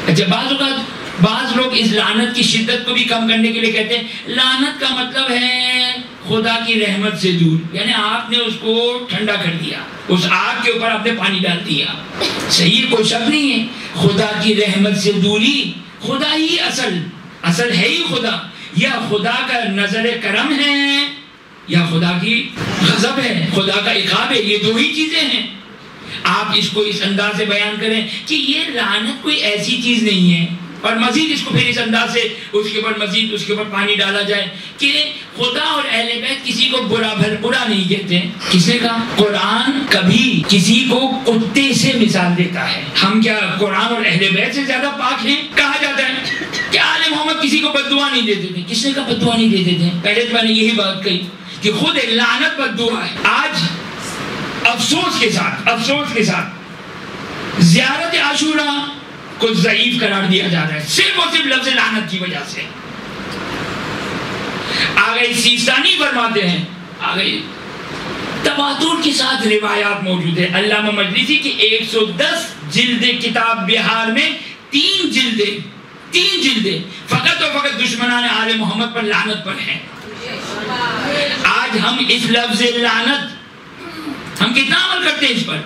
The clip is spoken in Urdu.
اچھا بعض لوگ اس لعنت کی شدت کو بھی کم کرنے کے لیے کہتے ہیں لعنت کا مطلب ہے خدا کی رحمت سے دور، یعنی آپ نے اس کو ٹھنڈا کر دیا، اس آگ کے اوپر آپ نے پانی ڈال دیا۔ صحیح، کوئی شک نہیں ہے، خدا کی رحمت سے دوری، خدا ہی اصل ہے ہی خدا، یا خدا کا نظر کرم ہے یا خدا کی غضب ہے، خدا کا عقاب ہے، یہ دو ہی چیزیں ہیں۔ آپ اس کو اس انداز سے بیان کریں کہ یہ لعنت کوئی ایسی چیز نہیں ہے، اور مزید اس کو پھر اس انداز سے اس کے اوپر پانی ڈالا جائے کہ خدا اور اہل بیت کسی کو برا نہیں کہتے۔ کس نے کہا؟ قرآن کبھی کسی کو کتے سے مثال دیتا ہے۔ ہم کیا قرآن اور اہل بیت سے زیادہ پاک ہیں؟ کہا جاتا ہے کہ آل محمد کسی کو بد دعا نہیں دیتے تھے۔ کس نے کہا بد دعا نہیں دیتے تھے؟ پہلے تو میں نے یہی بات کہی کہ خود ایک لعنت بد دعا ہے۔ آج افسوس کے ساتھ زیارت عاشورہ کو ضعیف قرار دیا جا رہا ہے، صرف اور صرف لفظ لعنت کی وجہ سے۔ آگئی سیستانی فرماتے ہیں، آگئی تواتر کے ساتھ روایات موجود ہیں۔ علامہ مجلسی کی 110 جلد کتاب بہار میں 3 جلدیں فقط اور فقط دشمنان آل محمد پر لعنت پر ہیں۔ آج ہم اس لفظ لعنت ہم کتنا عمل کرتے ہیں اس پر؟